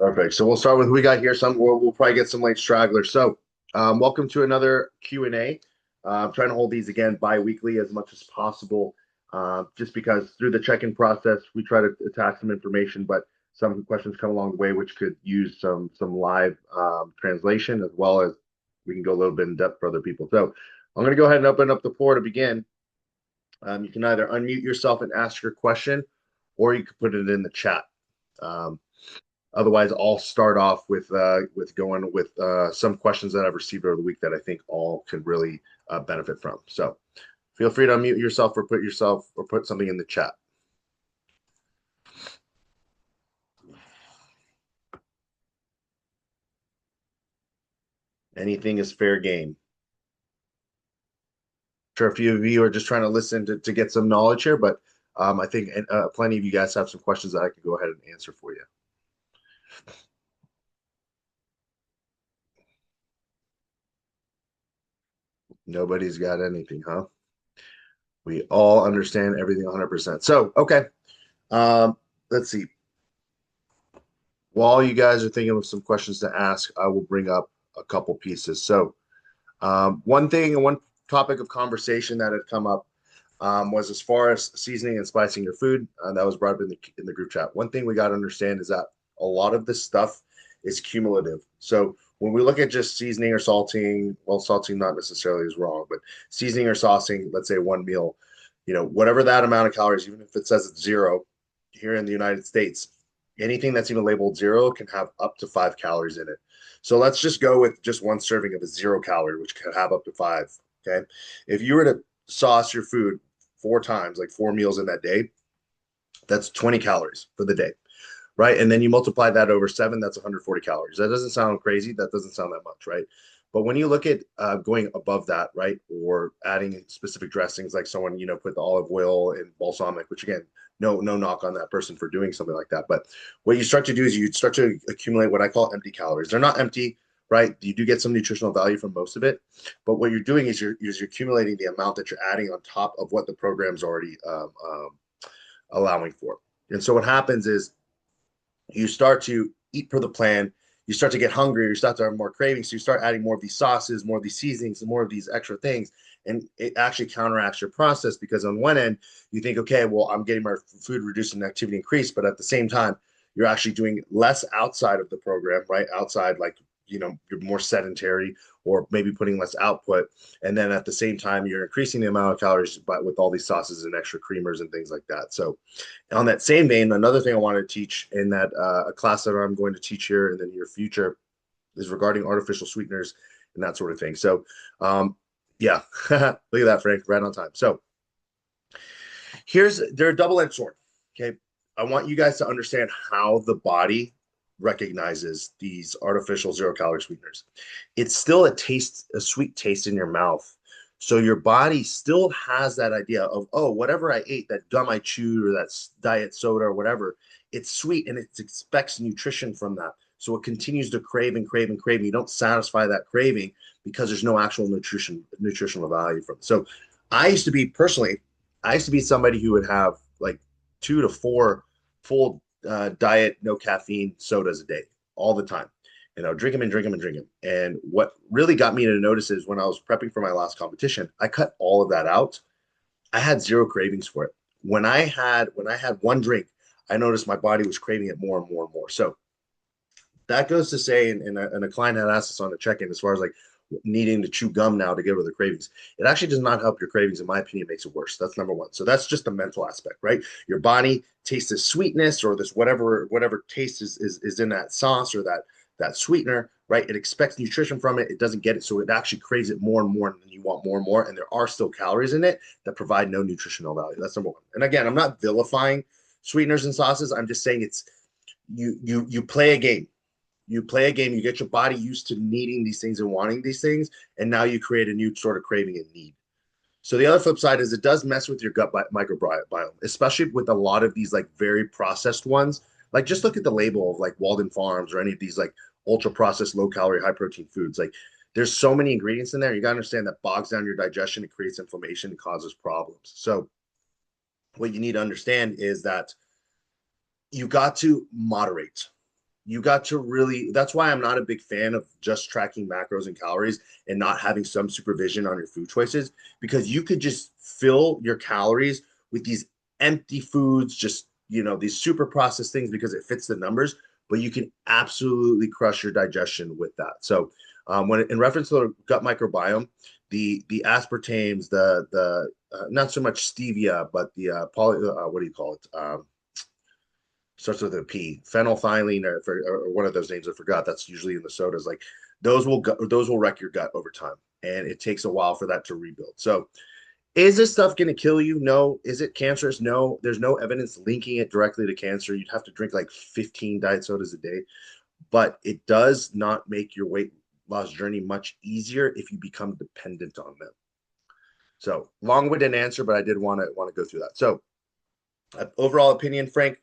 Perfect. So we'll start with who we got here. We'll probably get some late stragglers. So, welcome to another Q&A. I'm trying to hold these again bi-weekly as much as possible, just because through the check-in process we try to attack some information, but some questions come along the way which could use some live translation as well as we can go a little bit in depth for other people. So I'm going to go ahead and open up the floor to begin. You can either unmute yourself and ask your question, or you can put it in the chat. Um, Otherwise, I'll start off with going with some questions that I've received over the week that I think all can really benefit from. So feel free to unmute yourself or put something in the chat. Anything is fair game. Sure, a few of you are just trying to listen to get some knowledge here, but I think plenty of you guys have some questions that I can go ahead and answer for you. Nobody's got anything, huh? We all understand everything 100%. So, okay. Let's see. While you guys are thinking of some questions to ask, I will bring up a couple pieces. So, one topic of conversation that had come up was as far as seasoning and spicing your food. That was brought up in the group chat. One thing we got to understand is that a lot of this stuff is cumulative. So when we look at just seasoning or salting, well, salting not necessarily is wrong, but seasoning or saucing, let's say one meal, whatever that amount of calories, even if it says it's zero, here in the United States, anything that's even labeled zero can have up to 5 calories in it. So let's just go with just one serving of a 0 calorie, which can have up to five. Okay. If you were to sauce your food 4 times, like 4 meals in that day, that's 20 calories for the day, right? And then you multiply that over 7, that's 140 calories. That doesn't sound crazy. That doesn't sound that much, right? But when you look at going above that, right, or adding specific dressings, like someone, put the olive oil and balsamic, which again, no knock on that person for doing something like that. But what you start to do is you start to accumulate what I call empty calories. They're not empty, right? You do get some nutritional value from most of it, but what you're doing is you're accumulating the amount that you're adding on top of what the program's already allowing for. And so what happens is you start to eat per the plan. You start to get hungry. You start to have more cravings. So you start adding more of these sauces, more of these seasonings, and more of these extra things. And it actually counteracts your process because on one end, you think, okay, well, I'm getting my food reduced and activity increased. But at the same time, you're actually doing less outside of the program, right? Outside, like, you're more sedentary or maybe putting less output. And then at the same time, you're increasing the amount of calories, but with all these sauces and extra creamers and things like that. So on that same vein, another thing I want to teach in that a class that I'm going to teach here in the near future is regarding artificial sweeteners and that sort of thing. So, yeah, look at that, Frank, right on time. So, they're a double-edged sword. Okay, I want you guys to understand how the body recognizes these artificial 0 calorie sweeteners. It's still a sweet taste in your mouth. So your body still has that idea of, oh, whatever I ate, that gum I chewed or that diet soda or whatever, it's sweet and it expects nutrition from that. So it continues to crave and crave and crave. And you don't satisfy that craving because there's no actual nutritional value from it. So I used to be personally, I used to be somebody who would have like 2 to 4 full diet, no caffeine sodas a day all the time. Drink them and drink them and drink them. And what really got me to notice is when I was prepping for my last competition, I cut all of that out. I had zero cravings for it. When I had one drink, I noticed my body was craving it more and more and more. So that goes to say, and a client had asked us on the check-in as far as like needing to chew gum now to get rid of the cravings. It actually does not help your cravings. In my opinion, it makes it worse. That's number one. So that's just the mental aspect, right? Your body tastes this sweetness or this whatever taste is in that sauce or that sweetener, right? It expects nutrition from it. It doesn't get it. So it actually craves it more and more, and then you want more and more. And there are still calories in it that provide no nutritional value. That's number one. And again, I'm not vilifying sweeteners and sauces. I'm just saying it's you play a game. You play a game, you get your body used to needing these things and wanting these things, and now you create a new sort of craving and need. So the other flip side is it does mess with your gut microbiome, especially with a lot of these like very processed ones. Like just look at the label of like Walden Farms or any of these like ultra processed, low calorie, high protein foods. Like there's so many ingredients in there. You got to understand that bogs down your digestion, it creates inflammation, it causes problems. So what you need to understand is that you got to moderate. You got to really, that's why I'm not a big fan of just tracking macros and calories and not having some supervision on your food choices, because you could just fill your calories with these empty foods, just, these super processed things because it fits the numbers, but you can absolutely crush your digestion with that. So, when in reference to the gut microbiome, the aspartames, the not so much stevia, but the what do you call it? Starts with a P, phenolphthalein, or one of those names I forgot. That's usually in the sodas. Like those will wreck your gut over time, and it takes a while for that to rebuild. So, is this stuff going to kill you? No. Is it cancerous? No. There's no evidence linking it directly to cancer. You'd have to drink like 15 diet sodas a day, but it does not make your weight loss journey much easier if you become dependent on them. So, long-winded answer, but I did want to go through that. So, overall opinion, Frank,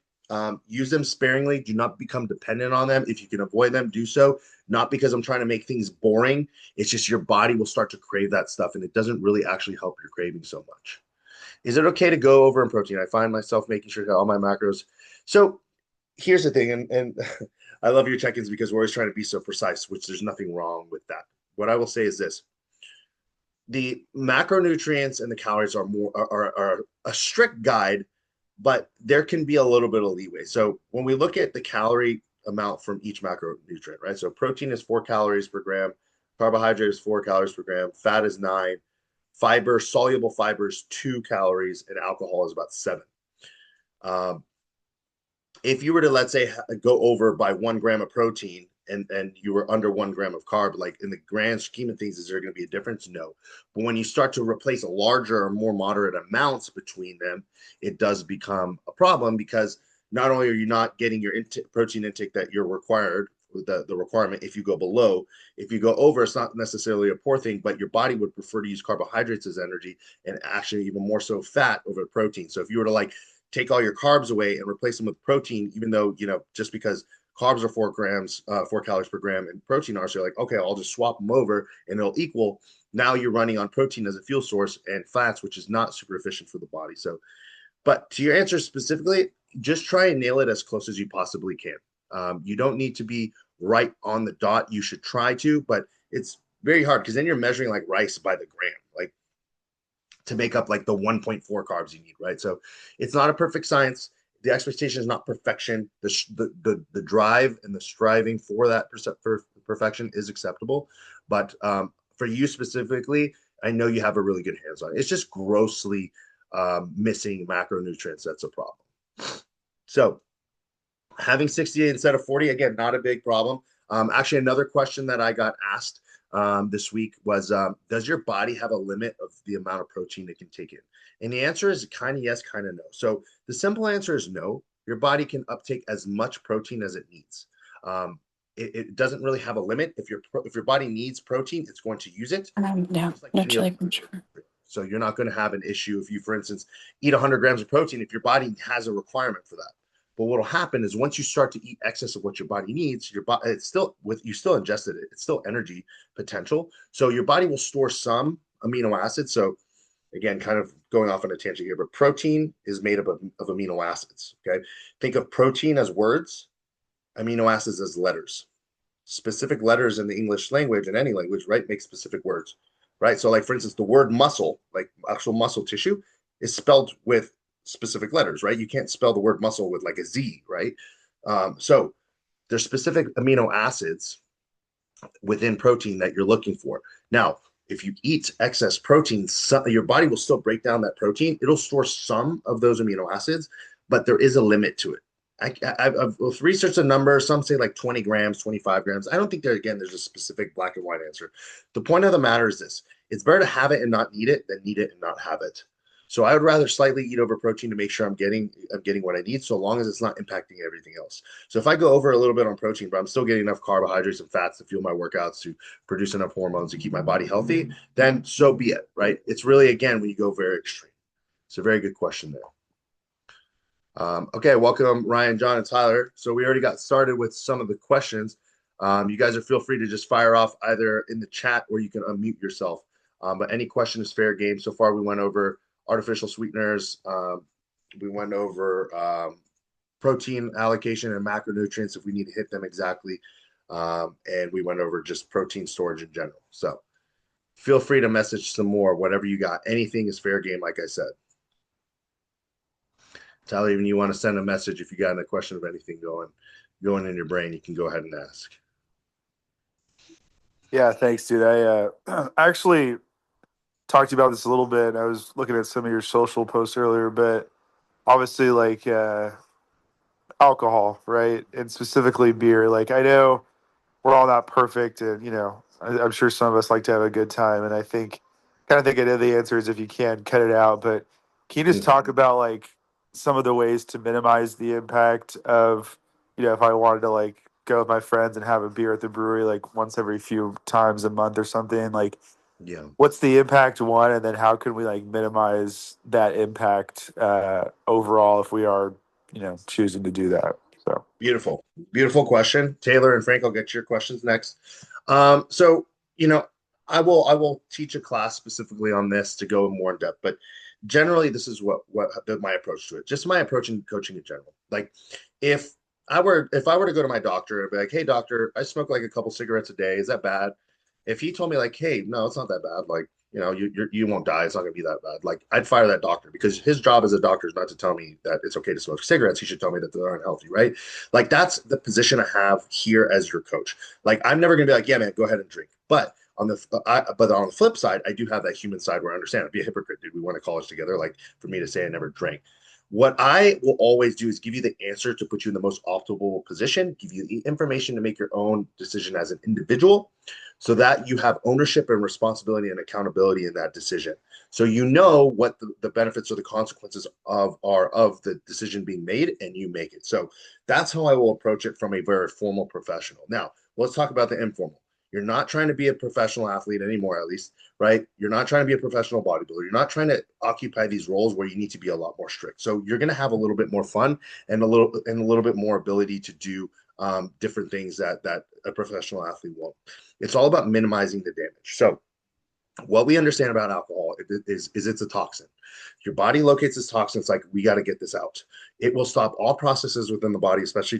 use them sparingly. Do not become dependent on them. If you can avoid them, do so. Not because I'm trying to make things boring. It's just your body will start to crave that stuff, and it doesn't really actually help your craving so much. Is it okay to go over in protein? I find myself making sure to all my macros. So here's the thing, and I love your check-ins because we're always trying to be so precise, which there's nothing wrong with that. What I will say is this: the macronutrients and the calories are a strict guide, but there can be a little bit of leeway. So when we look at the calorie amount from each macronutrient, right? So protein is 4 calories per gram, carbohydrate is 4 calories per gram, fat is 9, fiber, soluble fibers 2 calories, and alcohol is about 7. Um, if you were to, let's say, go over by 1 gram of protein, and you were under 1 gram of carb, like in the grand scheme of things, is there going to be a difference? No. But when you start to replace larger or more moderate amounts between them, it does become a problem, because not only are you not getting your protein intake that you're required, the requirement, if you go below, if you go over, it's not necessarily a poor thing, but your body would prefer to use carbohydrates as energy, and actually even more so fat over protein. So if you were to like take all your carbs away and replace them with protein, even though, just because carbs are 4 calories per gram, and protein are, so you're like, okay, I'll just swap them over and it'll equal. Now you're running on protein as a fuel source and fats, which is not super efficient for the body. So, but to your answer specifically, just try and nail it as close as you possibly can. You don't need to be right on the dot. You should try to, but it's very hard, because then you're measuring like rice by the gram, like to make up like the 1.4 carbs you need, right? So it's not a perfect science. The expectation is not perfection. The drive and the striving for that for perfection is acceptable, but for you specifically, I know you have a really good hands on it. It's just grossly missing macronutrients that's a problem. So having 68 instead of 40, again, not a big problem. Actually, another question that I got asked this week was, does your body have a limit of the amount of protein it can take in? And the answer is kind of yes, kind of no. So the simple answer is no. Your body can uptake as much protein as it needs. It doesn't really have a limit. If your body needs protein, it's going to use it, No, just like no any other chili from food. sugar. So you're not going to have an issue if you, for instance, eat 100 grams of protein, if your body has a requirement for that. But what will happen is, once you start to eat excess of what your body needs, your body, it's still with you still ingested it. It's still energy potential. So your body will store some amino acids. So again, kind of going off on a tangent here, but protein is made up of amino acids. Okay. Think of protein as words, amino acids as letters. Specific letters in the English language, and any language, right, make specific words, right? So, like for instance, the word muscle, like actual muscle tissue, is spelled with specific letters, right? You can't spell the word muscle with like a Z, right? So there's specific amino acids within protein that you're looking for. Now, if you eat excess protein, your body will still break down that protein. It'll store some of those amino acids, but there is a limit to it. I've researched a number. Some say like 20 grams, 25 grams. I don't think there's a specific black and white answer. The point of the matter is this: it's better to have it and not need it than need it and not have it. So I would rather slightly eat over protein to make sure I'm getting what I need, so long as it's not impacting everything else. So if I go over a little bit on protein, but I'm still getting enough carbohydrates and fats to fuel my workouts, to produce enough hormones to keep my body healthy, then so be it, right? It's really, again, when you go very extreme. It's a very good question there. Okay, welcome Ryan, John, and Tyler. So we already got started with some of the questions. You guys are feel free to just fire off either in the chat, or you can unmute yourself. But any question is fair game. So far, we went over artificial sweeteners. We went over protein allocation and macronutrients if we need to hit them exactly. And we went over just protein storage in general. So feel free to message some more, whatever you got. Anything is fair game, like I said. Tyler, even you want to send a message if you got a question of anything going in your brain, you can go ahead and ask. Yeah, thanks, dude. I actually talked to you about this a little bit. I was looking at some of your social posts earlier, but obviously, like alcohol, right, and specifically beer. Like I know we're all not perfect, and I'm sure some of us like to have a good time, and I think kind of think I know the answer is if you can cut it out. But can you just talk about like some of the ways to minimize the impact of if I wanted to like go with my friends and have a beer at the brewery like once every few times a month or something like Yeah. what's the impact one, and then how can we like minimize that impact overall if we are choosing to do that? So Beautiful, beautiful question, Taylor and Frank. I'll get to your questions next. So I will teach a class specifically on this to go more in depth, but generally this is what my approach to it. Just my approach in coaching in general. Like if if I were to go to my doctor and be like, hey doctor, I smoke like a couple cigarettes a day. Is that bad? If he told me like, hey, no, it's not that bad. Like you won't die. It's not gonna be that bad. Like I'd fire that doctor because his job as a doctor is not to tell me that it's okay to smoke cigarettes. He should tell me that they're unhealthy, right? Like that's the position I have here as your coach. Like I'm never gonna be like, yeah, man, go ahead and drink. But but on the flip side, I do have that human side where I understand I'd be a hypocrite, dude. We went to college together. Like for me to say I never drank. What I will always do is give you the answer to put you in the most optimal position, give you the information to make your own decision as an individual so that you have ownership and responsibility and accountability in that decision. So you know what the benefits or the consequences of the decision being made and you make it. So that's how I will approach it from a very formal professional. Now, let's talk about the informal. You're not trying to be a professional athlete anymore, at least, right? You're not trying to be a professional bodybuilder. You're not trying to occupy these roles where you need to be a lot more strict. So you're going to have a little bit more fun and a little bit more ability to do different things that a professional athlete won't. It's all about minimizing the damage. So what we understand about alcohol is it's a toxin. Your body locates this toxin. It's like, we got to get this out. It will stop all processes within the body, especially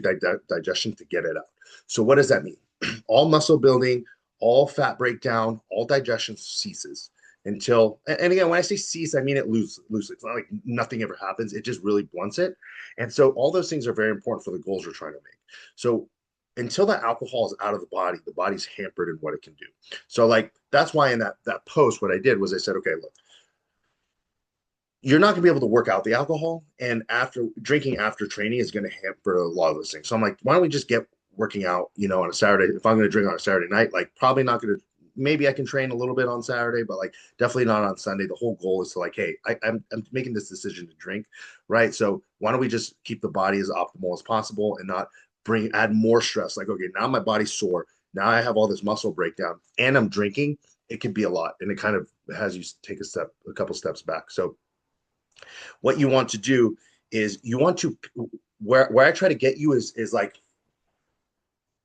digestion, to get it out. So what does that mean? All muscle building, all fat breakdown, all digestion ceases until, and again, when I say cease, I mean it loosely. It's not like nothing ever happens. It just really blunts it. And so all those things are very important for the goals we're trying to make. So until that alcohol is out of the body's hampered in what it can do. So like that's why in that post, what I did was I said, okay, look, you're not going to be able to work out the alcohol, and after drinking after training is going to hamper a lot of those things. So I'm like, why don't we just get working out, on a Saturday? If I'm going to drink on a Saturday night, like probably not going to. Maybe I can train a little bit on Saturday, but like definitely not on Sunday. The whole goal is to like, hey, I'm making this decision to drink, right? So why don't we just keep the body as optimal as possible and not add more stress? Like, okay, now my body's sore. Now I have all this muscle breakdown, and I'm drinking. It can be a lot, and it kind of has you take a couple steps back. So what you want to do is you want to where I try to get you is like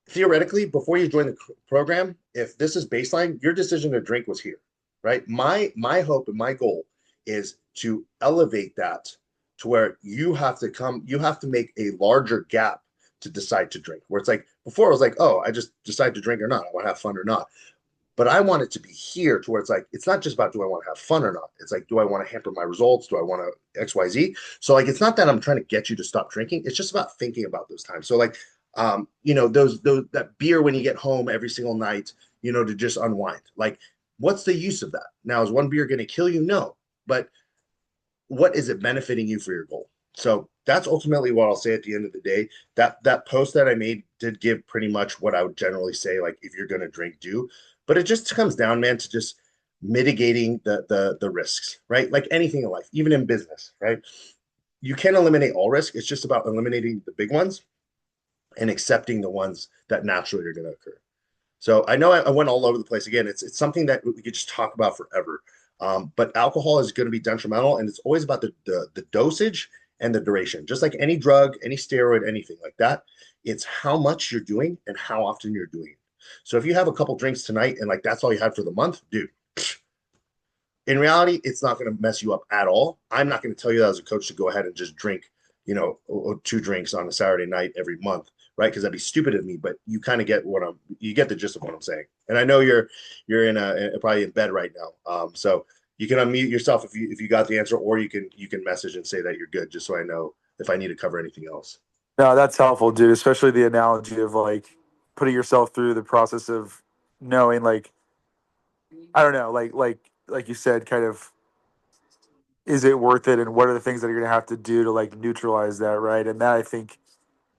theoretically before you join the program, if this is baseline, your decision to drink was here, right? My hope and my goal is to elevate that to where you have to make a larger gap to decide to drink. Where it's like before, it was like, oh, I just decide to drink or not. I want to have fun or not. But I want it to be here to where it's like, it's not just about do I want to have fun or not? It's like, do I want to hamper my results? Do I want to XYZ? So like, it's not that I'm trying to get you to stop drinking. It's just about thinking about those times. So like, those that beer when you get home every single night, to just unwind. Like, what's the use of that? Now, is one beer going to kill you? No. But what is it benefiting you for your goal? So that's ultimately what I'll say at the end of the day. That post that I made did give pretty much what I would generally say, like if you're gonna drink, do. But it just comes down, man, to just mitigating the risks, right? Like anything in life, even in business, right? You can't eliminate all risk. It's just about eliminating the big ones and accepting the ones that naturally are going to occur. So I know I went all over the place. Again, it's something that we could just talk about forever. But alcohol is going to be detrimental, and it's always about the dosage and the duration. Just like any drug, any steroid, anything like that, it's how much you're doing and how often you're doing it. So if you have a couple drinks tonight and like that's all you had for the month, dude, in reality, it's not going to mess you up at all. I'm not going to tell you that as a coach to go ahead and just drink, two drinks on a Saturday night every month, right? Because that'd be stupid of me, but you kind of get you get the gist of what I'm saying. And I know you're probably in bed right now. So you can unmute yourself if you got the answer, or you can message and say that you're good, just so I know if I need to cover anything else. No, that's helpful, dude. Especially the analogy of like putting yourself through the process of knowing, like, I don't know, like you said, kind of, is it worth it, and what are the things that you're gonna have to do to like neutralize that, right? And that, I think,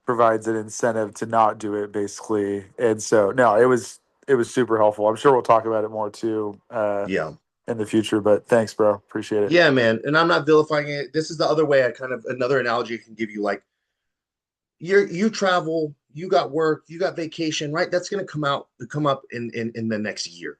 provides an incentive to not do it, basically. And so, no, it was super helpful. I'm sure we'll talk about it more too Yeah. in the future. But thanks, bro. Appreciate it. Yeah, man. And I'm not vilifying it. This is the other way I kind of another analogy I can give you. Like you travel, you got work, you got vacation, right? That's gonna come up in the next year.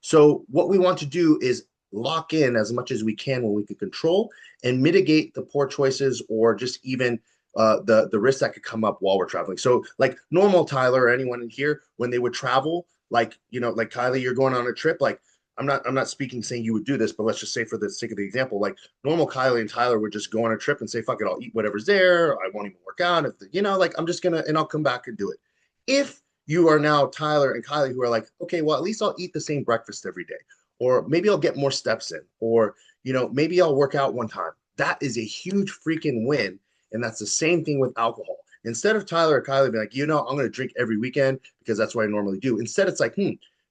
So what we want to do is lock in as much as we can when we can control and mitigate the poor choices or just even the risks that could come up while we're traveling. So like normal Tyler or anyone in here, when they would travel, like like Kylie, you're going on a trip, like I'm not speaking saying you would do this, but let's just say for the sake of the example, like normal Kylie and Tyler would just go on a trip and say, fuck it, I'll eat whatever's there. I won't even work out. If like I'm just gonna and I'll come back and do it. If you are now Tyler and Kylie who are like, okay, well, at least I'll eat the same breakfast every day. Or maybe I'll get more steps in. Or, maybe I'll work out one time. That is a huge freaking win. And that's the same thing with alcohol. Instead of Tyler or Kylie being like, I'm going to drink every weekend because that's what I normally do. Instead, it's like,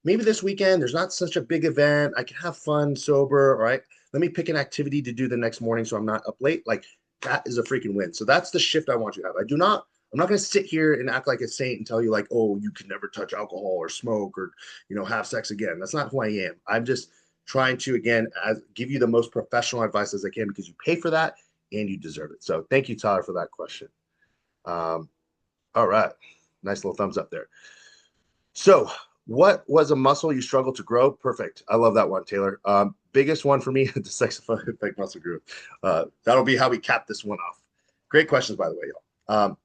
maybe this weekend there's not such a big event. I can have fun, sober. All right. Let me pick an activity to do the next morning so I'm not up late. Like that is a freaking win. So that's the shift I want you to have. I'm not going to sit here and act like a saint and tell you like, oh, you can never touch alcohol or smoke or, have sex again. That's not who I am. I'm just trying to, again, give you the most professional advice as I can because you pay for that and you deserve it. So thank you, Tyler, for that question. All right. Nice little thumbs up there. So what was a muscle you struggled to grow? Perfect. I love that one, Taylor. Biggest one for me, the saxophone effect muscle group. That'll be how we cap this one off. Great questions, by the way, y'all.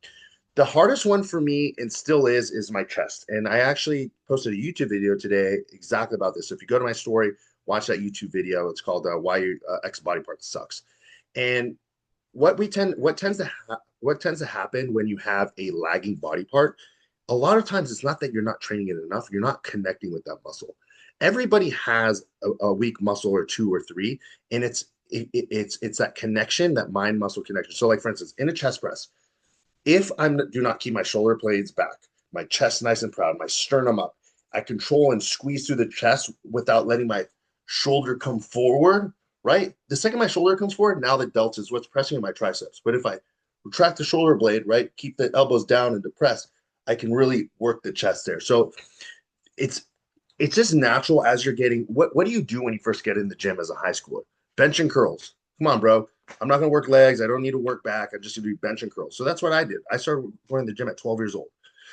The hardest one for me and still is my chest. And I actually posted a YouTube video today exactly about this. So if you go to my story, watch that YouTube video. It's called "Why Your Ex Body Part Sucks." And what tends to happen when you have a lagging body part, a lot of times it's not that you're not training it enough. You're not connecting with that muscle. Everybody has a weak muscle or two or three, and it's that connection, that mind muscle connection. So like for instance, in a chest press, if I do not keep my shoulder blades back, my chest nice and proud, my sternum up, I control and squeeze through the chest without letting my shoulder come forward, right? The second my shoulder comes forward, now the delta is what's pressing on my triceps. But if I retract the shoulder blade, right, keep the elbows down and depress, I can really work the chest there. So it's it's just natural as you're getting what do you do when you first get in the gym as a high schooler? Bench and curls. Come on, bro. I'm not gonna work legs. I don't need to work back. I just need to do bench and curls. So that's what I did. I started going to the gym at 12 years old.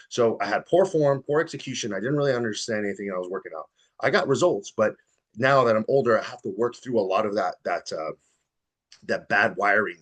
So I had poor form, poor execution. I didn't really understand anything I was working out. I got results, but now that I'm older, I have to work through a lot of that bad wiring,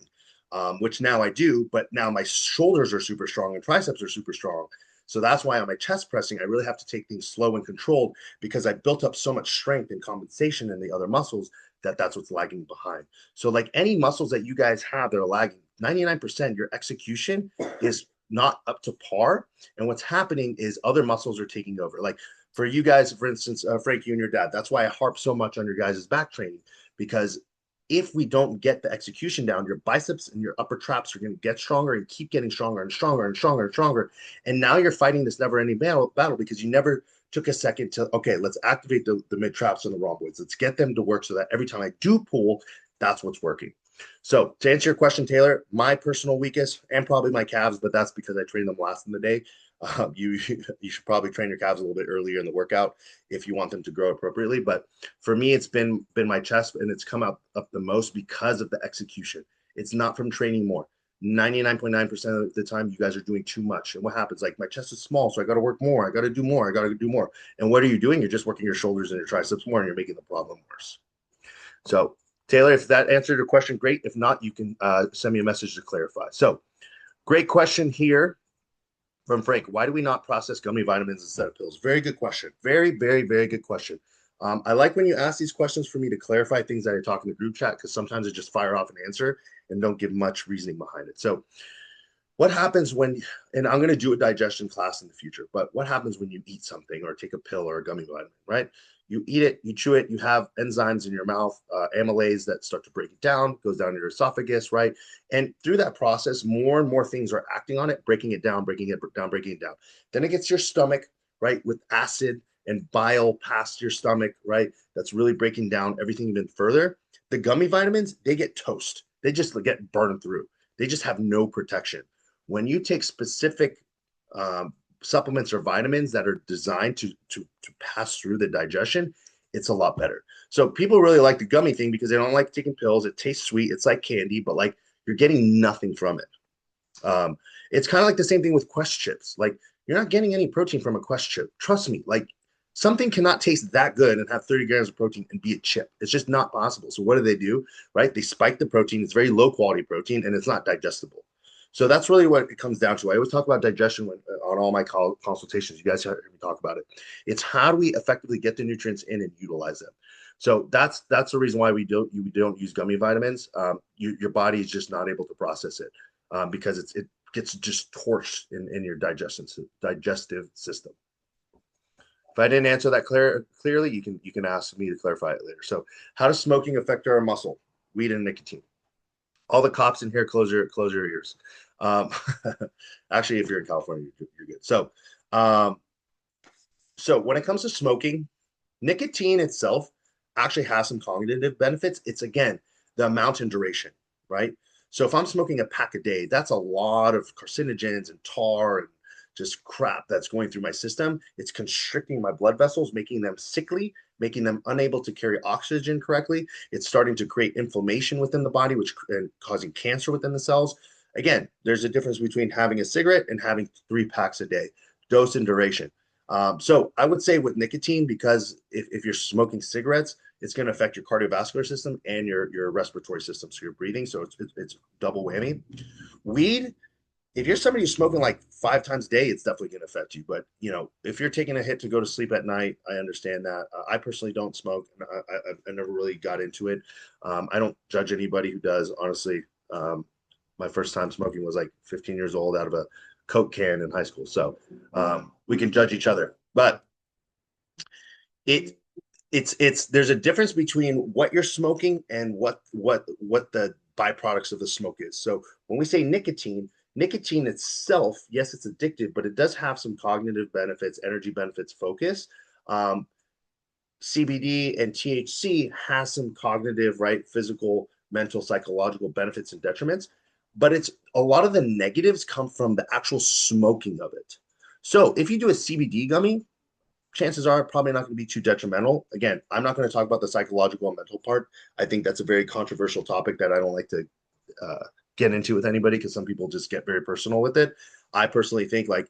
which now I do. But now my shoulders are super strong and triceps are super strong. So that's why on my chest pressing, I really have to take things slow and controlled because I built up so much strength and compensation in the other muscles that's what's lagging behind. So like any muscles that you guys have that are lagging, 99% your execution is not up to par. And what's happening is other muscles are taking over. Like for you guys, for instance, Frank, you and your dad, that's why I harp so much on your guys' back training, because if we don't get the execution down, your biceps and your upper traps are going to get stronger and keep getting stronger and stronger and stronger and stronger. And now you're fighting this never ending battle because you never took a second to, okay, let's activate the mid traps and the rhomboids. Let's get them to work so that every time I do pull, that's what's working. So to answer your question, Taylor, my personal weakest and probably my calves, but that's because I train them last in the day. You should probably train your calves a little bit earlier in the workout if you want them to grow appropriately. But for me, it's been my chest, and it's come up the most because of the execution. It's not from training more. 99.9% of the time, you guys are doing too much. And what happens? Like my chest is small, so I got to work more. I got to do more. I got to do more. And what are you doing? You're just working your shoulders and your triceps more, and you're making the problem worse. So Taylor, if that answered your question, great. If not, you can send me a message to clarify. So great question here from Frank. Why do we not process gummy vitamins instead of pills? Very good question. Very, very, very good question. I like when you ask these questions for me to clarify things that I talk in the group chat, because sometimes I just fire off an answer and don't give much reasoning behind it. So what happens when, and I'm going to do a digestion class in the future, but what happens when you eat something or take a pill or a gummy vitamin, right? You eat it, you chew it, you have enzymes in your mouth, amylase that start to break it down, goes down your esophagus, right? And through that process, more and more things are acting on it, breaking it down, breaking it down, breaking it down. Then it gets your stomach, right, with acid and bile past your stomach, right? That's really breaking down everything even further. The gummy vitamins, they get toast. They just get burned through. They just have no protection. When you take specific supplements or vitamins that are designed to pass through the digestion, it's a lot better. So people really like the gummy thing because they don't like taking pills. It tastes sweet. It's like candy, but like you're getting nothing from it. It's kind of like the same thing with Quest chips. Like you're not getting any protein from a Quest chip. Trust me. Like something cannot taste that good and have 30 grams of protein and be a chip. It's just not possible. So what do? Right? They spike the protein. It's very low quality protein and it's not digestible. So that's really what it comes down to. I always talk about digestion on all my consultations. You guys heard me talk about it. It's how do we effectively get the nutrients in and utilize them. So that's the reason why we don't use gummy vitamins. Your body is just not able to process it because it gets just torched in your digestive system. If I didn't answer that clearly, you can ask me to clarify it later. So, how does smoking affect our muscle? Weed and nicotine. All the cops in here, close your ears. Um, Actually, if you're in California, you're good. So when it comes to smoking, nicotine itself actually has some cognitive benefits. It's again the amount and duration, right? So if I'm smoking a pack a day, that's a lot of carcinogens and tar and just crap that's going through my system. It's constricting my blood vessels, making them sickly, making them unable to carry oxygen correctly. It's starting to create inflammation within the body, which and causing cancer within the cells. Again, there's a difference between having a cigarette and having 3 packs a day, dose and duration. So I would say with nicotine, because if you're smoking cigarettes, it's going to affect your cardiovascular system and your respiratory system, so your breathing. So it's double whammy. Weed, if you're somebody who's smoking like 5 times a day, it's definitely going to affect you. But if you're taking a hit to go to sleep at night, I understand that. I personally don't smoke. I never really got into it. I don't judge anybody who does. Honestly, my first time smoking was like 15 years old out of a Coke can in high school. So we can judge each other, but it it's there's a difference between what you're smoking and what the byproducts of the smoke is. So when we say nicotine itself, yes, it's addictive, but it does have some cognitive benefits, energy benefits, focus. Um, CBD and THC has some cognitive, right, physical, mental, psychological benefits and detriments, but it's a lot of the negatives come from the actual smoking of it. So if you do a CBD gummy, chances are probably not going to be too detrimental. Again, I'm not going to talk about the psychological and mental part. I think that's a very controversial topic that I don't like to get into with anybody because some people just get very personal with it. I personally think like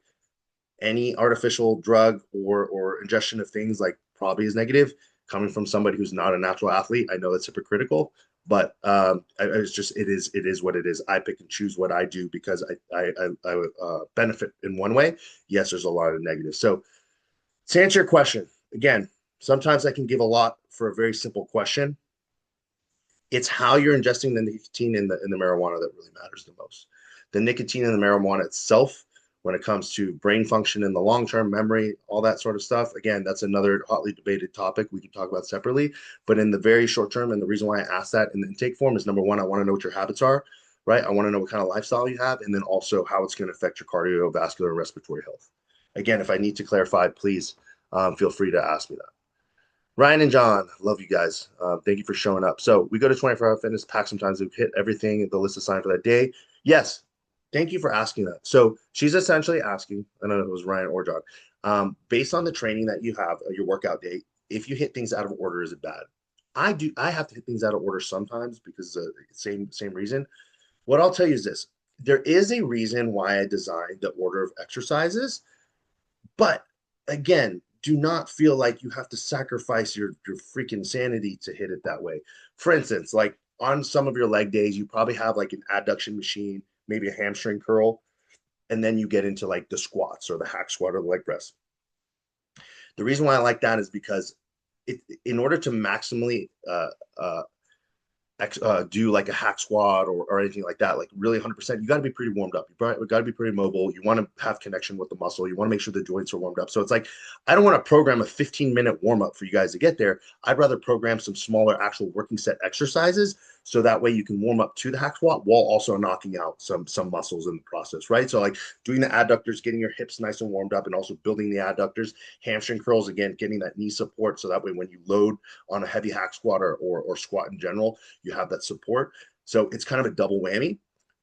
any artificial drug or ingestion of things like probably is negative coming from somebody who's not a natural athlete. I know that's hypocritical, but it's just it is what it is. I pick and choose what I do because I benefit in one way. Yes, there's a lot of negatives. So to answer your question, again, sometimes I can give a lot for a very simple question. It's how you're ingesting the nicotine in the marijuana that really matters the most. The nicotine in the marijuana itself, when it comes to brain function in the long term, memory, all that sort of stuff, again, that's another hotly debated topic we can talk about separately. But in the very short term, and the reason why I asked that in the intake form is number one, I want to know what your habits are, right? I want to know what kind of lifestyle you have, and then also how it's going to affect your cardiovascular and respiratory health. Again, if I need to clarify, please feel free to ask me that. Ryan and John, love you guys. Thank you for showing up. So we go to 24-hour fitness pack. Sometimes we hit everything, the list assigned for that day. Yes. Thank you for asking that. So she's essentially asking, I don't know if it was Ryan or John, based on the training that you have, your workout day, if you hit things out of order, is it bad? I have to hit things out of order sometimes because same reason. What I'll tell you is this. There is a reason why I designed the order of exercises, but again, do not feel like you have to sacrifice your freaking sanity to hit it that way. For instance, like on some of your leg days, you probably have like an adduction machine, maybe a hamstring curl, and then you get into like the squats or the hack squat or the leg press. The reason why I like that is because in order to maximally do like a hack squat or anything like that, like really 100%, you got to be pretty warmed up. You got to be pretty mobile. You want to have connection with the muscle. You want to make sure the joints are warmed up. So it's like, I don't want to program a 15-minute warm up for you guys to get there. I'd rather program some smaller actual working set exercises. So that way you can warm up to the hack squat while also knocking out some muscles in the process, right? So like doing the adductors, getting your hips nice and warmed up, and also building the adductors, hamstring curls, again, getting that knee support. So that way when you load on a heavy hack squat or squat in general, you have that support. So it's kind of a double whammy.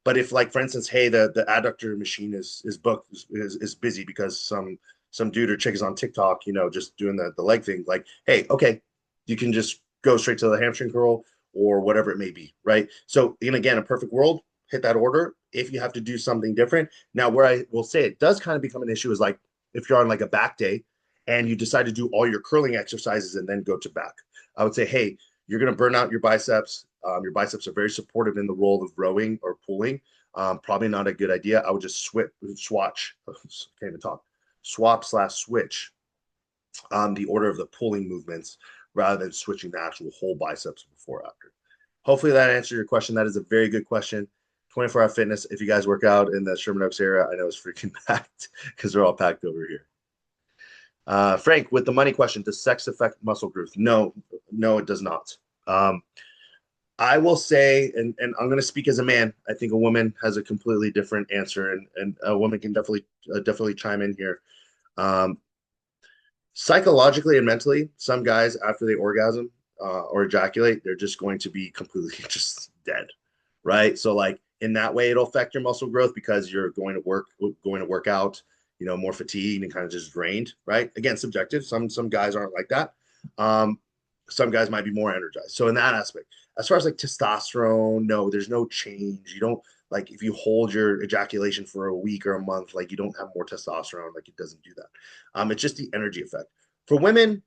But if, like, for instance, hey, the adductor machine is booked, is busy because some dude or chick is on TikTok, just doing the leg thing, like, hey, okay, you can just go straight to the hamstring curl or whatever it may be, right? So, and again, a perfect world, hit that order. If you have to do something different. Now, where I will say it does kind of become an issue is like if you're on like a back day and you decide to do all your curling exercises and then go to back. I would say, hey, you're going to burn out your biceps. Your biceps are very supportive in the role of rowing or pulling. Probably not a good idea. I would just can't even talk, swap/switch the order of the pulling movements rather than switching the actual whole biceps before or after. Hopefully that answered your question. That is a very good question. 24-hour fitness. If you guys work out in the Sherman Oaks area, I know it's freaking packed because they're all packed over here. Frank, with the money question, does sex affect muscle growth? No, it does not. I will say, and I'm going to speak as a man, I think a woman has a completely different answer, and a woman can definitely chime in here. Psychologically and mentally, some guys after they orgasm or ejaculate, they're just going to be completely just dead, right? So like in that way, it'll affect your muscle growth because you're going to work out, more fatigued and kind of just drained, right? Again, subjective. Some guys aren't like that. Some guys might be more energized. So in that aspect, as far as like testosterone, no, there's no change. You don't, like, if you hold your ejaculation for a week or a month, like you don't have more testosterone, like it doesn't do that. It's just the energy effect. For women,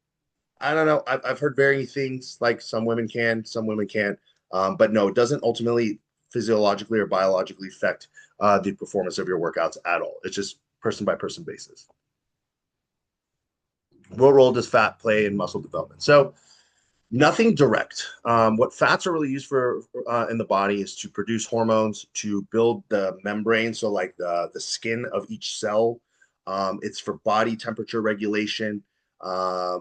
I don't know. I've heard varying things. Like some women can, some women can't. But no, it doesn't ultimately physiologically or biologically affect the performance of your workouts at all. It's just person by person basis. What role does fat play in muscle development? So nothing direct. What fats are really used for in the body is to produce hormones, to build the membrane, so like the skin of each cell. It's for body temperature regulation, for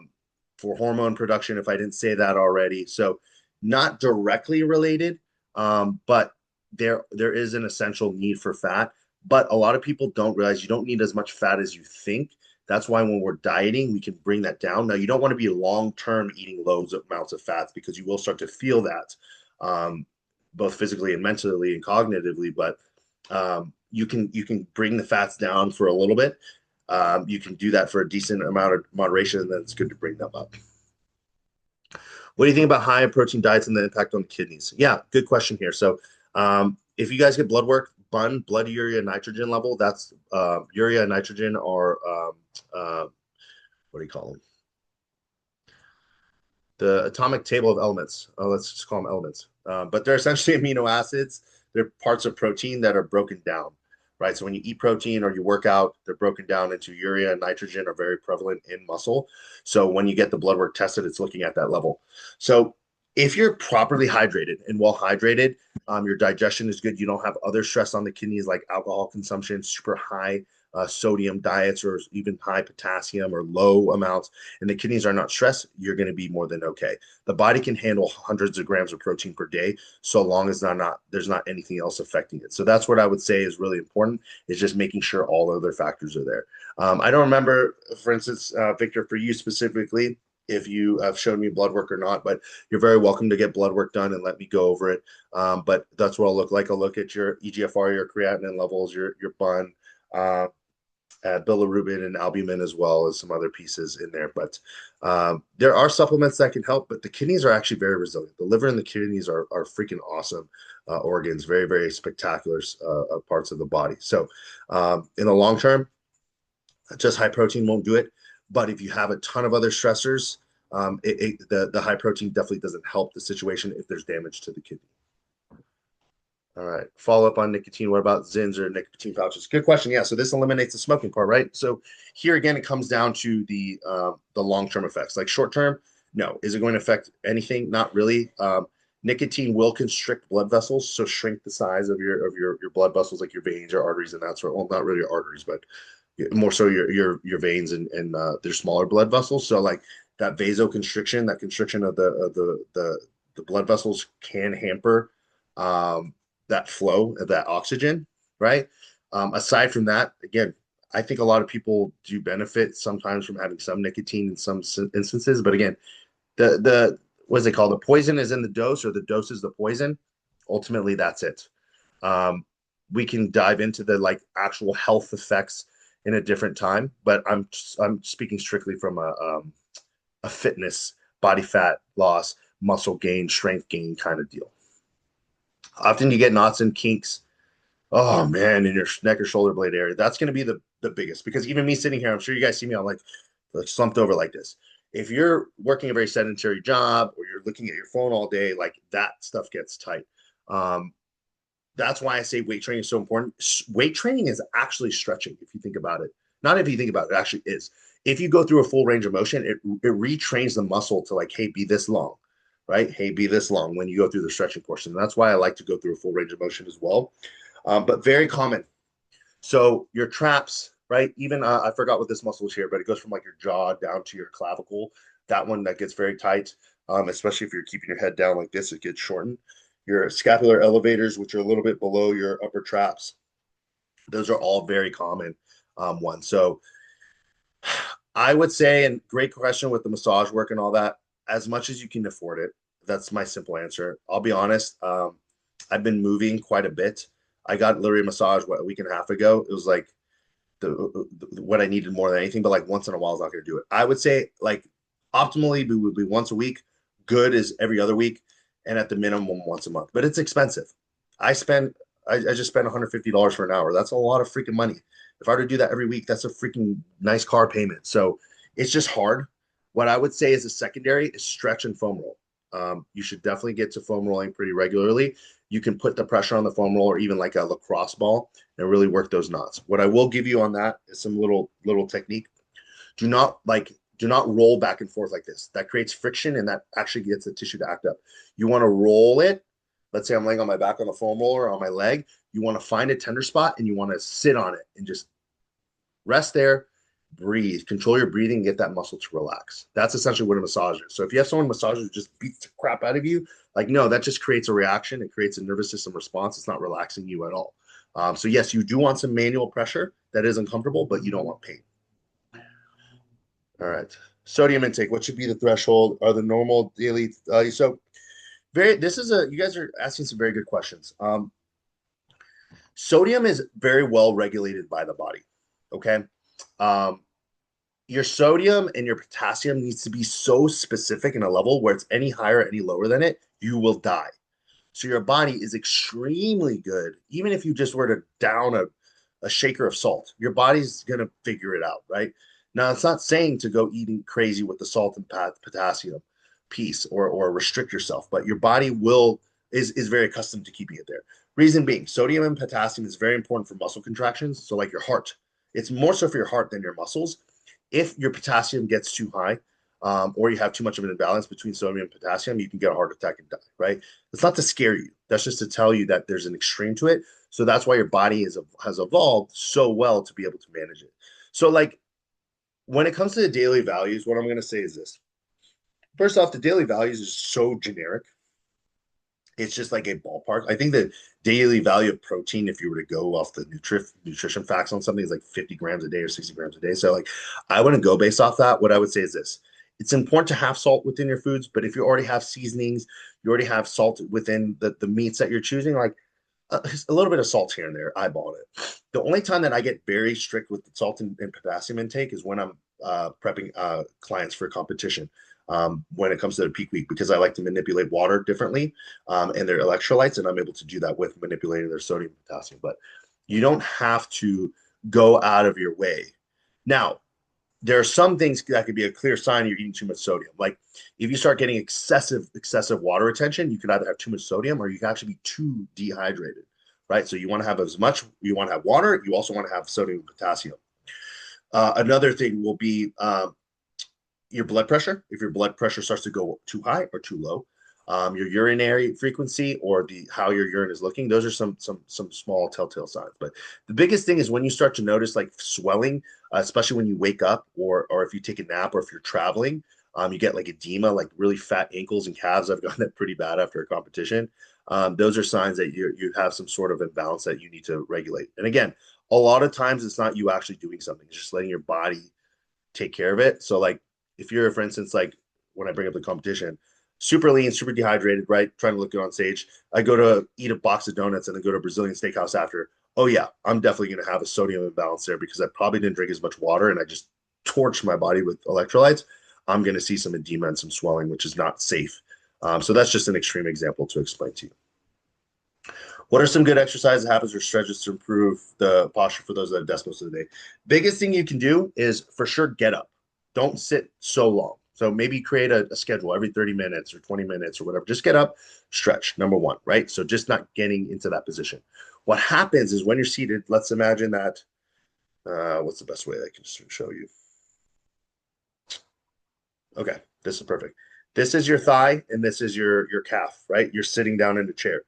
hormone production, if I didn't say that already. So not directly related, but there is an essential need for fat. But a lot of people don't realize you don't need as much fat as you think. That's why when we're dieting, we can bring that down. Now, you don't want to be long-term eating loads of amounts of fats because you will start to feel that, both physically and mentally and cognitively. But you can bring the fats down for a little bit. You can do that for a decent amount of moderation, and then it's good to bring them up. What do you think about high protein diets and the impact on the kidneys? Yeah, good question here. So if you guys get blood work, blood urea nitrogen level, that's urea and nitrogen are what do you call them? The atomic table of elements. Let's just call them elements. But they're essentially amino acids. They're parts of protein that are broken down, right? So when you eat protein or you work out, they're broken down into urea and nitrogen are very prevalent in muscle. So when you get the blood work tested, it's looking at that level. So if you're properly hydrated and well hydrated, your digestion is good. You don't have other stress on the kidneys like alcohol consumption, super high sodium diets, or even high potassium or low amounts, and the kidneys are not stressed, you're going to be more than okay. The body can handle hundreds of grams of protein per day, so long as there's not anything else affecting it. So that's what I would say is really important, is just making sure all other factors are there. I don't remember, for instance, Victor, for you specifically, if you have shown me blood work or not, but you're very welcome to get blood work done and let me go over it. But that's what I'll look like. I'll look at your EGFR, your creatinine levels, your BUN, bilirubin and albumin, as well as some other pieces in there. But there are supplements that can help, but the kidneys are actually very resilient. The liver and the kidneys are freaking awesome organs, very, very spectacular parts of the body. So in the long term, just high protein won't do it. But if you have a ton of other stressors, the high protein definitely doesn't help the situation if there's damage to the kidney. All right. Follow up on nicotine. What about Zins or nicotine pouches? Good question. Yeah. So this eliminates the smoking part, right? So here again, it comes down to the long-term effects. Like short-term, No. Is it going to affect anything? Not really. Nicotine will constrict blood vessels, so shrink the size of your blood vessels, like your veins or arteries and that sort. Well, not really your arteries, but more so your veins and their smaller blood vessels. So like that vasoconstriction, that constriction of the blood vessels can hamper that flow of that oxygen, right? Aside from that, again, I think a lot of people do benefit sometimes from having some nicotine in some instances, but again, the what's it called? The poison is in the dose, or the dose is the poison. Ultimately, that's it. Um, we can dive into the like actual health effects in a different time, but I'm speaking strictly from a fitness, body fat loss, muscle gain, strength gain kind of deal. Often you get knots and kinks. Oh man, in your neck or shoulder blade area, that's going to be the biggest, because even me sitting here, I'm sure you guys see me, I'm like slumped over like this. If you're working a very sedentary job or you're looking at your phone all day, like that stuff gets tight. Um, that's why I say weight training is so important. Weight training is actually stretching, if you think about it. Not if you think about it, it actually is. If you go through a full range of motion, it retrains the muscle to like, hey, be this long, right? Hey, be this long when you go through the stretching portion. And that's why I like to go through a full range of motion as well. But very common. So your traps, right? Even I forgot what this muscle is here, but it goes from like your jaw down to your clavicle. That one that gets very tight, especially if you're keeping your head down like this, it gets shortened. Your scapular elevators, which are a little bit below your upper traps, those are all very common ones. So I would say, and great question with the massage work and all that, as much as you can afford it. That's my simple answer. I'll be honest. I've been moving quite a bit. I got literally a massage a week and a half ago. It was like what I needed more than anything, but like once in a while is not going to do it. I would say like optimally we would be once a week. Good is every other week, and at the minimum once a month. But it's expensive. I just spent $150 for an hour. That's a lot of freaking money. If I were to do that every week, that's a freaking nice car payment. So it's just hard. What I would say is a secondary is stretch and foam roll. You should definitely get to foam rolling pretty regularly. You can put the pressure on the foam roll or even like a lacrosse ball and really work those knots. What I will give you on that is some little technique. Do not roll back and forth like this. That creates friction and that actually gets the tissue to act up. You want to roll it. Let's say I'm laying on my back on the foam roller or on my leg. You want to find a tender spot and you want to sit on it and just rest there, breathe, control your breathing, get that muscle to relax. That's essentially what a massage is. So if you have someone massage who just beats the crap out of you, like no, that just creates a reaction. It creates a nervous system response. It's not relaxing you at all. So yes, you do want some manual pressure that is uncomfortable, but you don't want pain. All right. Sodium intake. What should be the threshold? Are the normal daily? So very. This is a. You guys are asking some very good questions. Sodium is very well regulated by the body. Okay. Um, your sodium and your potassium needs to be so specific in a level where it's any higher, any lower than it, you will die. So your body is extremely good. Even if you just were to down a shaker of salt, your body's going to figure it out, right? Now, it's not saying to go eating crazy with the salt and potassium piece or restrict yourself, but your body is very accustomed to keeping it there. Reason being, sodium and potassium is very important for muscle contractions. So like your heart, it's more so for your heart than your muscles. If your potassium gets too high, or you have too much of an imbalance between sodium and potassium, you can get a heart attack and die, right? It's not to scare you. That's just to tell you that there's an extreme to it. So that's why your body has evolved so well to be able to manage it. So like when it comes to the daily values, what I'm going to say is this. First off, the daily values is so generic. It's just like a ballpark. I think the daily value of protein, if you were to go off the nutrition facts on something, is like 50 grams a day or 60 grams a day. So like I wouldn't go based off that. What I would say is this. It's important to have salt within your foods, but if you already have seasonings, you already have salt within the meats that you're choosing, like a little bit of salt here and there, eyeball it. The only time that I get very strict with the salt and potassium intake is when I'm prepping clients for competition. When it comes to the peak week, because I like to manipulate water differently and their electrolytes, and I'm able to do that with manipulating their sodium and potassium. But you don't have to go out of your way. Now, there are some things that could be a clear sign you're eating too much sodium. Like if you start getting excessive water retention, you could either have too much sodium or you can actually be too dehydrated, right? So you want to have as much, you want to have water, you also want to have sodium and potassium. Another thing will be your blood pressure, if your blood pressure starts to go too high or too low, your urinary frequency or the how your urine is looking. Those are some small telltale signs. But the biggest thing is when you start to notice like swelling, especially when you wake up or if you take a nap or if you're traveling, you get like edema, like really fat ankles and calves. I've gotten that pretty bad after a competition. Those are signs that you have some sort of imbalance that you need to regulate. And again, a lot of times it's not you actually doing something; it's just letting your body take care of it. So like if you're, for instance, like when I bring up the competition, super lean, super dehydrated, right? Trying to look good on stage. I go to eat a box of donuts and then go to a Brazilian steakhouse after. Oh yeah, I'm definitely going to have a sodium imbalance there because I probably didn't drink as much water and I just torched my body with electrolytes. I'm going to see some edema and some swelling, which is not safe. So that's just an extreme example to explain to you. What are some good exercise habits or stretches to improve the posture for those that have desk most of the day? Biggest thing you can do is for sure get up. Don't sit so long. So maybe create a schedule every 30 minutes or 20 minutes or whatever. Just get up, stretch, number one, right? So just not getting into that position. What happens is when you're seated, let's imagine that, what's the best way I can show you? Okay, this is perfect. This is your thigh and this is your calf, right? You're sitting down in a chair.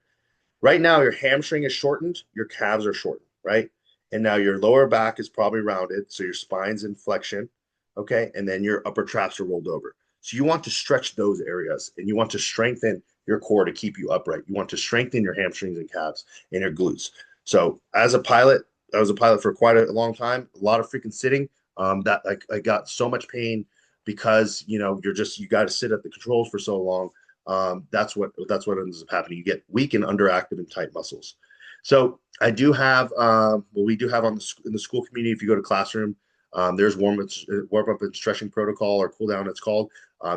Right now, your hamstring is shortened, your calves are shortened, right? And now your lower back is probably rounded, so your spine's in flexion, okay? And then your upper traps are rolled over. So you want to stretch those areas and you want to strengthen your core to keep you upright. You want to strengthen your hamstrings and calves and your glutes. So as a pilot, I was a pilot for quite a long time, a lot of freaking sitting. That I got so much pain because you got to sit at the controls for so long. That's what ends up happening. You get weak and underactive and tight muscles. So I do have we do have in the school community. If you go to classroom, there's warm up and stretching protocol or cool down. It's called.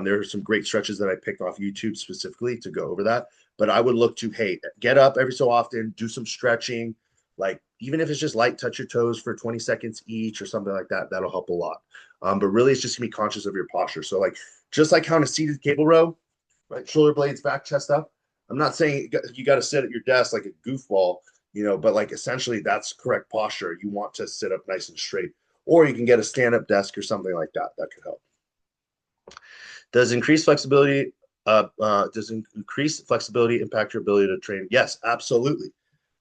There are some great stretches that I picked off YouTube specifically to go over that. But I would look to get up every so often, do some stretching, like even if it's just light, touch your toes for 20 seconds each or something like that. That'll help a lot. But really, it's just gonna be conscious of your posture. So like just like how in a seated cable row, right? Shoulder blades back, chest up. I'm not saying you got to sit at your desk like a goofball, but like essentially that's correct posture. You want to sit up nice and straight, or you can get a stand up desk or something like that. That could help. Does increased flexibility impact your ability to train? Yes, absolutely.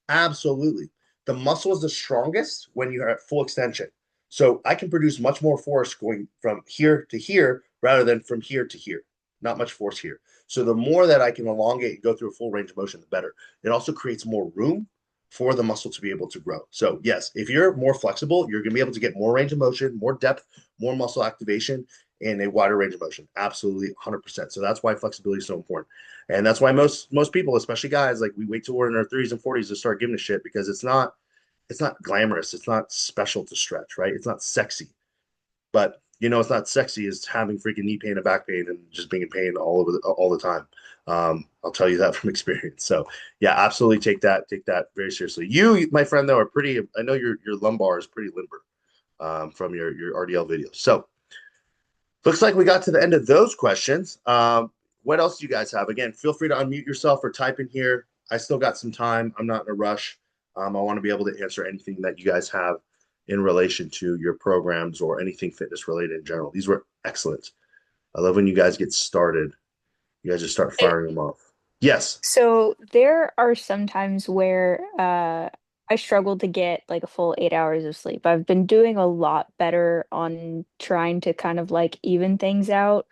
Absolutely. The muscle is the strongest when you're at full extension. So I can produce much more force going from here to here rather than from here to here. Not much force here. So the more that I can elongate and go through a full range of motion, the better. It also creates more room for the muscle to be able to grow. So yes, if you're more flexible, you're going to be able to get more range of motion, more depth, more muscle activation, and a wider range of motion. Absolutely 100%. So that's why flexibility is so important. And that's why most people, especially guys, like we wait till we're in our 30s and 40s to start giving a shit because it's not glamorous. It's not special to stretch, right? It's not sexy. But it's not sexy as having freaking knee pain and back pain and just being in pain all the time. I'll tell you that from experience. So yeah, absolutely take that very seriously. You, my friend, though, are pretty. I know your lumbar is pretty limber from your RDL videos. So looks like we got to the end of those questions. What else do you guys have? Again, feel free to unmute yourself or type in here. I still got some time. I'm not in a rush. I want to be able to answer anything that you guys have in relation to your programs or anything fitness related in general. These were excellent. I love when you guys get started. You guys just start firing them off. Yes. So there are some times where I struggle to get like a full 8 hours of sleep. I've been doing a lot better on trying to kind of like even things out.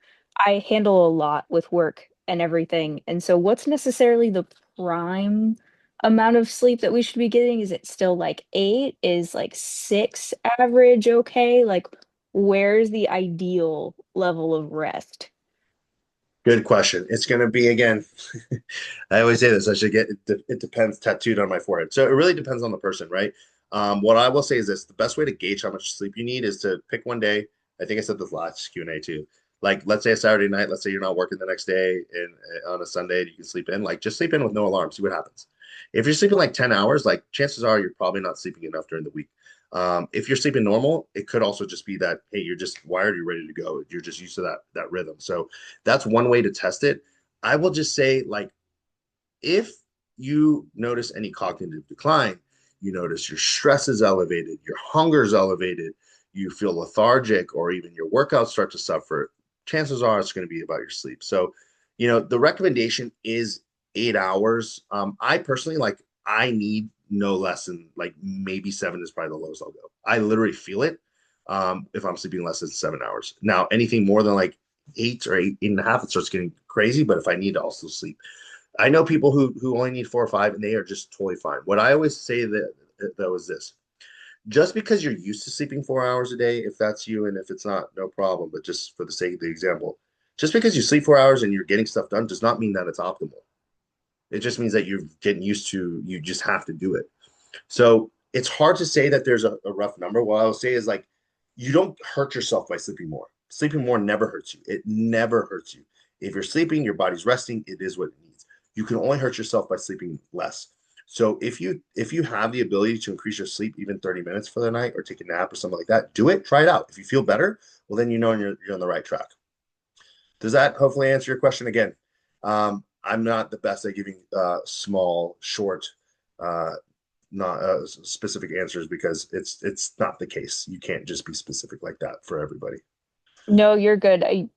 I handle a lot with work and everything. And so what's necessarily the prime amount of sleep that we should be getting? Is it still like 8? Is like 6 average okay? Like where's the ideal level of rest? Good question. It's going to be, again, I always say this, I should get it depends tattooed on my forehead. So it really depends on the person, right? What I will say is this, the best way to gauge how much sleep you need is to pick one day. I think I said this last Q&A too. Like, let's say a Saturday night, let's say you're not working the next day and on a Sunday, you can sleep in, like just sleep in with no alarm, see what happens. If you're sleeping like 10 hours, like chances are you're probably not sleeping enough during the week. If you're sleeping normal, it could also just be that, hey, you're just wired, you're ready to go. You're just used to that rhythm. So that's one way to test it. I will just say, like, if you notice any cognitive decline, you notice your stress is elevated, your hunger is elevated, you feel lethargic, or even your workouts start to suffer, chances are it's going to be about your sleep. So, the recommendation is 8 hours. I personally I need no less than like maybe 7 is probably the lowest I'll go. I literally feel it if I'm sleeping less than 7 hours. Now, anything more than like 8 or 8.5, it starts getting crazy. But if I need to also sleep, I know people who only need 4 or 5 and they are just totally fine. What I always say that though is this: just because you're used to sleeping 4 hours a day, if that's you, and if it's not, no problem. But just for the sake of the example, just because you sleep 4 hours and you're getting stuff done does not mean that it's optimal. It just means that you're getting used to, you just have to do it. So it's hard to say that there's a rough number. What I'll say is like, you don't hurt yourself by sleeping more. Sleeping more never hurts you. It never hurts you. If you're sleeping, your body's resting. It is what it needs. You can only hurt yourself by sleeping less. So if you have the ability to increase your sleep even 30 minutes for the night or take a nap or something like that, do it. Try it out. If you feel better, well, then you're on the right track. Does that hopefully answer your question again? I'm not the best at giving small, short, not specific answers because it's not the case. You can't just be specific like that for everybody. No, you're good. I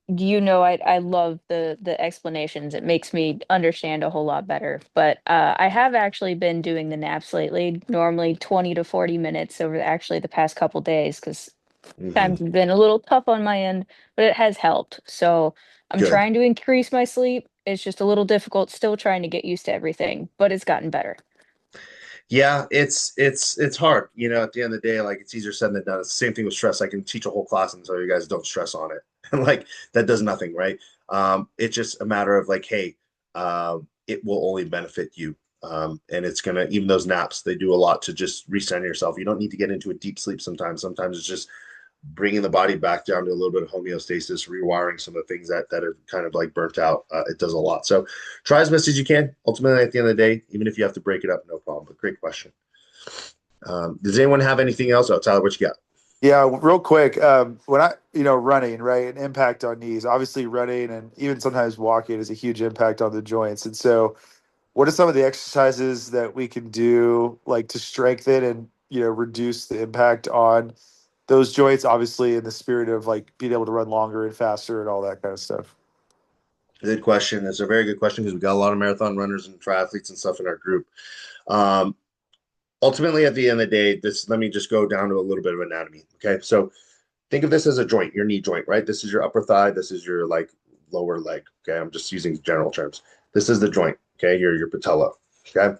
love the explanations. It makes me understand a whole lot better. But I have actually been doing the naps lately, normally 20 to 40 minutes over actually the past couple days, because Hmm. times have been a little tough on my end, but it has helped. So I'm Good. trying to increase my sleep. It's just a little difficult, still trying to get used to everything, but it's gotten better. Yeah, it's hard. At the end of the day, like it's easier said than done. It's the same thing with stress. I can teach a whole class and tell you guys don't stress on it. And like that does nothing, right? It's just a matter of like, hey, it will only benefit you. And it's gonna, even those naps, they do a lot to just recenter yourself. You don't need to get into a deep sleep sometimes. Sometimes it's just bringing the body back down to a little bit of homeostasis, rewiring some of the things that are kind of like burnt out. It does a lot. So try as best as you can. Ultimately, at the end of the day, even if you have to break it up, no problem. But great question. Does anyone have anything else? Oh, Tyler, what you got? Yeah, real quick. When running, right, an impact on knees. Obviously, running and even sometimes walking is a huge impact on the joints. And so, what are some of the exercises that we can do, like to strengthen and reduce the impact on those joints? Obviously, in the spirit of like being able to run longer and faster and all that kind of stuff. Good question. It's a very good question because we got a lot of marathon runners and triathletes and stuff in our group. Um, Ultimately, at the end of the day, let me just go down to a little bit of anatomy. Okay, so think of this as a joint, your knee joint, right? This is your upper thigh. This is your like lower leg. Okay, I'm just using general terms. This is the joint. Okay, your patella. Okay,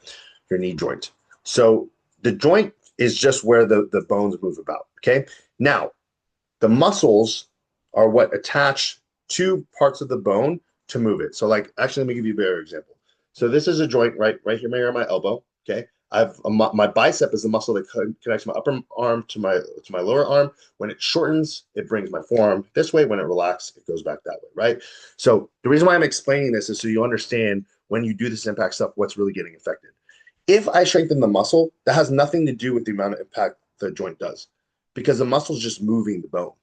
your knee joint. So the joint is just where the bones move about. Okay, now the muscles are what attach two parts of the bone to move it. So like, actually, let me give you a better example. So this is a joint right here, maybe on my elbow. Okay, my bicep is the muscle that connects my upper arm to my lower arm. When it shortens, it brings my forearm this way. When it relaxes, it goes back that way, right? So the reason why I'm explaining this is so you understand when you do this impact stuff, what's really getting affected. If I strengthen the muscle, that has nothing to do with the amount of impact the joint does, because the muscle is just moving the bone.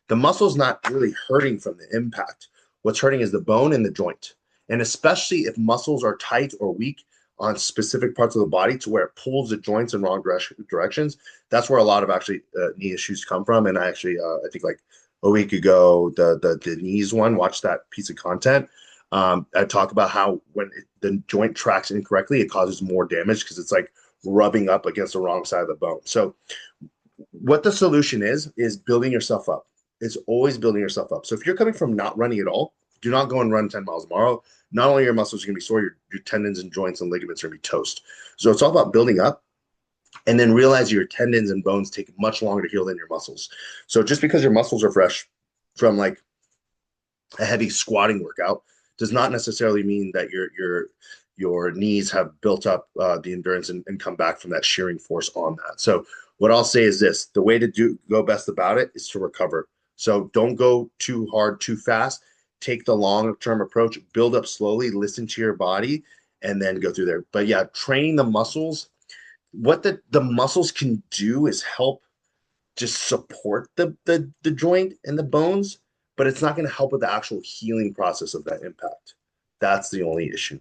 The muscle's not really hurting from the impact. What's hurting is the bone and the joint. And especially if muscles are tight or weak on specific parts of the body to where it pulls the joints in wrong directions, that's where a lot of actually knee issues come from. And I think like a week ago, the knees one, watched that piece of content. I talk about how when the joint tracks incorrectly, it causes more damage because it's like rubbing up against the wrong side of the bone. So what the solution is building yourself up. It's always building yourself up. So if you're coming from not running at all, do not go and run 10 miles tomorrow. Not only your muscles are going to be sore, your tendons and joints and ligaments are going to be toast. So it's all about building up, and then realize your tendons and bones take much longer to heal than your muscles. So just because your muscles are fresh from like a heavy squatting workout does not necessarily mean that your knees have built up the endurance and come back from that shearing force on that. So what I'll say is this: the way to go best about it is to recover. So don't go too hard, too fast. Take the long-term approach, build up slowly, listen to your body, and then go through there. But yeah, training the muscles, what the muscles can do is help just support the joint and the bones, but it's not going to help with the actual healing process of that impact. That's the only issue.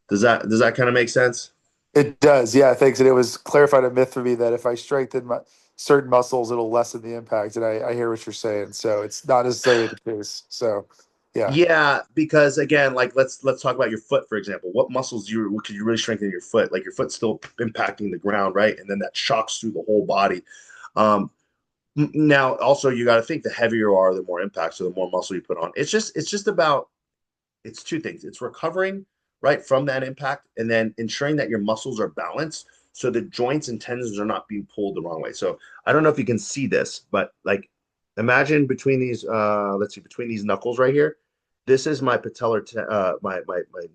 Does that kind of make sense? It does, yeah. Thanks. And it was clarified a myth for me that if I strengthen my certain muscles it'll lessen the impact. And I hear what you're saying. So it's not necessarily the case. So yeah. Yeah, because again, like let's talk about your foot, for example. What muscles could you really strengthen your foot? Like your foot's still impacting the ground, right? And then that shocks through the whole body. Um, Now, also you got to think the heavier you are, the more impact, so the more muscle you put on. It's just about it's two things. It's recovering right from that impact, and then ensuring that your muscles are balanced, so the joints and tendons are not being pulled the wrong way. So I don't know if you can see this, but like imagine between these, let's see, between these knuckles right here. This is my patellar, my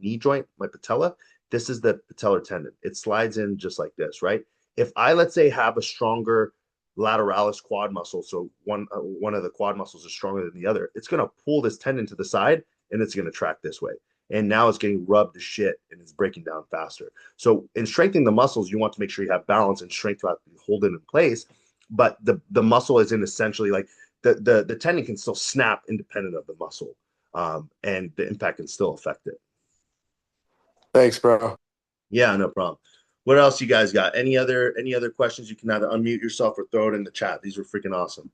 knee joint, my patella. This is the patellar tendon. It slides in just like this, right? If I, let's say, have a stronger lateralis quad muscle, so one of the quad muscles is stronger than the other, it's going to pull this tendon to the side and it's going to track this way. And now it's getting rubbed to shit and it's breaking down faster. So in strengthening the muscles, you want to make sure you have balance and strength to hold it in place. But the muscle is in essentially like the tendon can still snap independent of the muscle, and the impact can still affect it. Thanks, bro. Yeah, no problem. What else you guys got? Any other questions? You can either unmute yourself or throw it in the chat. These were freaking awesome.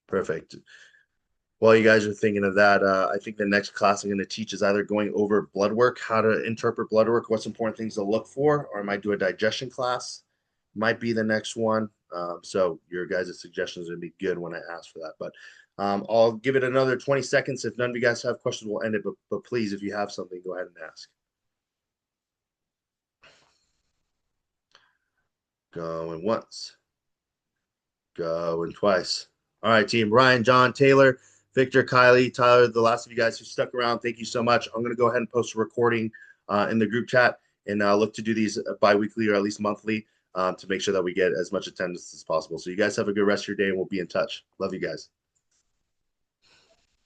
Perfect. While you guys are thinking of that, I think the next class I'm going to teach is either going over blood work, how to interpret blood work, what's important things to look for, or I might do a digestion class. Might be the next one. So your guys' suggestions would be good when I ask for that. But I'll give it another 20 seconds. If none of you guys have questions, we'll end it. But please, if you have something, go ahead and ask. Going once. Going twice. All right, team. Ryan, John, Taylor, Victor, Kylie, Tyler, the last of you guys who stuck around, thank you so much. I'm going to go ahead and post a recording in the group chat and look to do these bi-weekly or at least monthly to make sure that we get as much attendance as possible. So you guys have a good rest of your day and we'll be in touch. Love you guys.